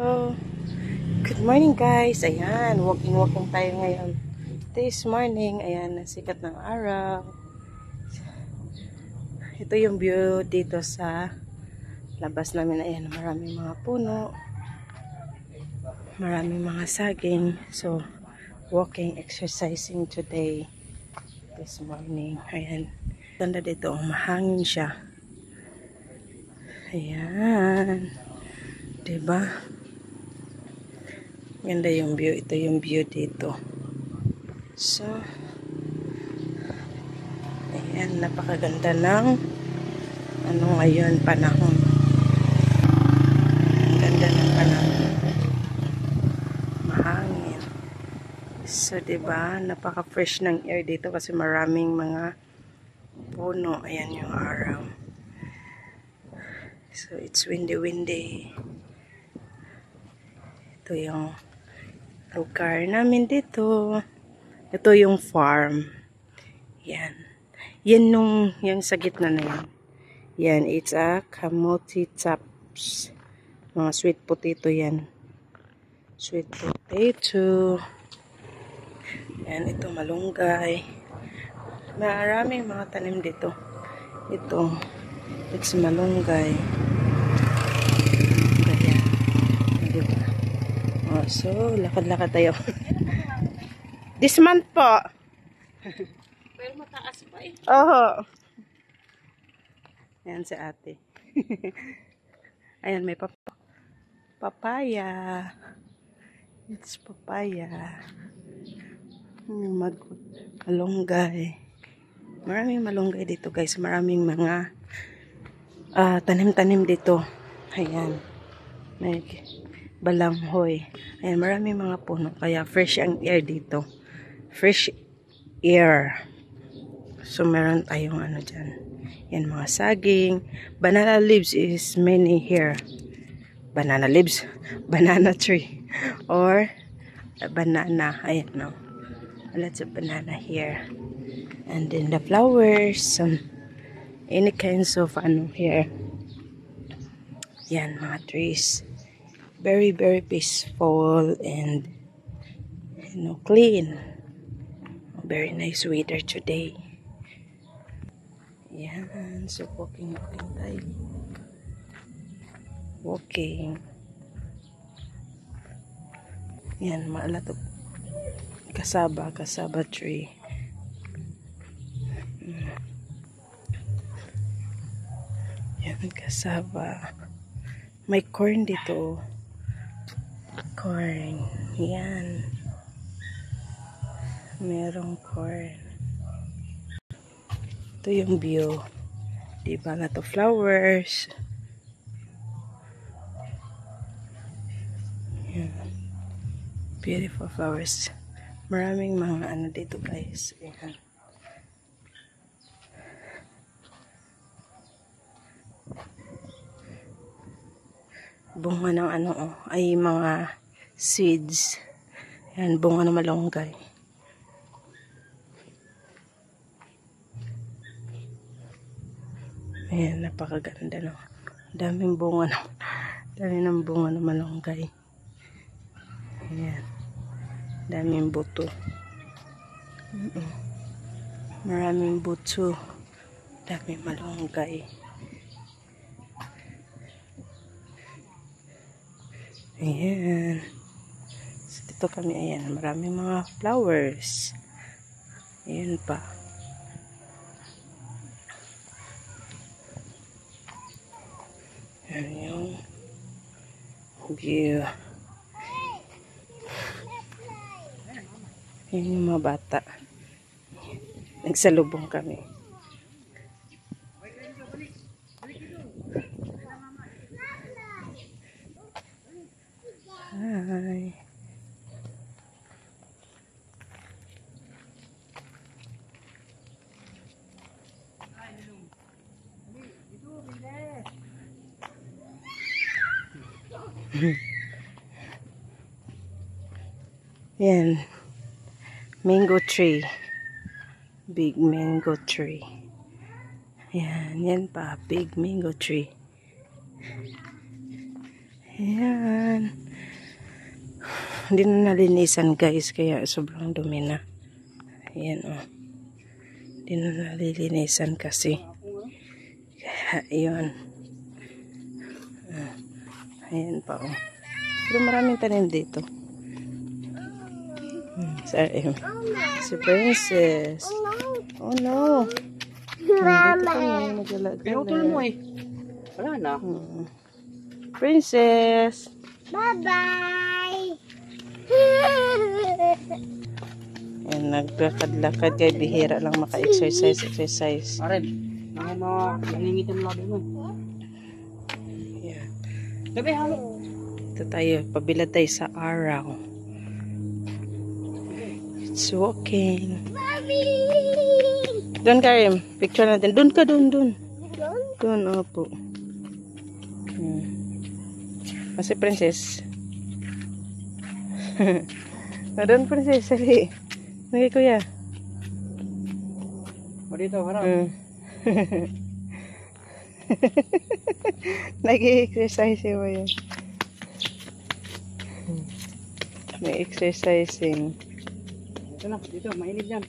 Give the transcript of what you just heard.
Oh, good morning guys. Ayan, walking tayo ngayon. This morning, ayan, sikat ng araw. Ito yung view dito sa labas namin. Ayan, maraming mga puno. Maraming mga saging. So, walking, exercising today. This morning. Ayan. Ganda dito. Mahangin siya. Ayan. Diba? Ganda yung view. Ito yung view dito. So, ayan, napakaganda ng ngayon, panahon. Ganda ng panahon. Mahangin. So, diba, napaka-fresh ng air dito kasi maraming mga puno. Ayan yung araw. So, it's windy. Ito yung lugar namin dito. Ito yung farm. Yan. Yan yung sa gitna na yan. Yan, it's a kamote chops. Mga sweet potato yan. Sweet potato. Yan, ito malunggay. Maraming mga tanim dito. Ito, it's malunggay. Ganyan. Diba? Oh, so, lakad-lakad tayo. This month po. Pero mataas pa eh. Oo. Ayan si ate. Ayan, may papaya. It's papaya. Malunggay. Maraming malunggay dito guys. Maraming mga tanim-tanim dito. Ayan. May balanghoy. Ayan, maraming mga puno. Kaya fresh ang air dito. Fresh air. So, meron tayong dyan. Yan, mga saging. Banana leaves is many here. Banana leaves. Banana tree. Or, banana. Ayan, no. Lots of banana here. And then the flowers. Any kinds of, here. Yan, mga trees. Very, very peaceful and, clean. Very nice weather today. Yan. So, walking tayo. Walking. Yan, maalat kasaba tree. Yan, kasaba. May corn dito. Corn. Yan. Merong corn. Ito yung view. Diba na to flowers. Yan. Beautiful flowers. Maraming mga dito guys. Ayan. Bunga ng ay mga seeds. Ayan, bunga ng malunggay. Ayan, napakaganda no. Daming bunga ng bunga ng malunggay. Ayan. Daming buto. Maraming buto. Daming malunggay. Ayan. So, dito kami, ayan. Maraming mga flowers. Ayan pa. Ayan yung view. Ayan yung mga bata. Nagsalubong kami. Hi. Yan. Mango tree. Big mango tree. Yan pa. Big mango tree. Ayan. Hindi na nalinisan guys, kaya sobrang dumi na. Ayan oh. Hindi na nalilinisan kasi. Kaya yun. Ayan pa oh. Pero maraming tanim dito. Si Princess. Oh no. Pero tulong mo eh. Wala na. Princess. Bye-bye! Ayan, naglakad-lakad kay bihira lang maka-exercise. Aren, nangingitin mo labi mo. Yeah. Gabi, halo. Ito tayo, pabilad tayo sa araw. It's walking. Mommy! Doon Karim, picture natin. Doon ka, doon. Doon, opo. Kasi Princess. Doon Princess, sali. Nagay kuya. O dito, harap. Nag-i-exercise mo yan. May exercising. Dito na, dito, mainit yan.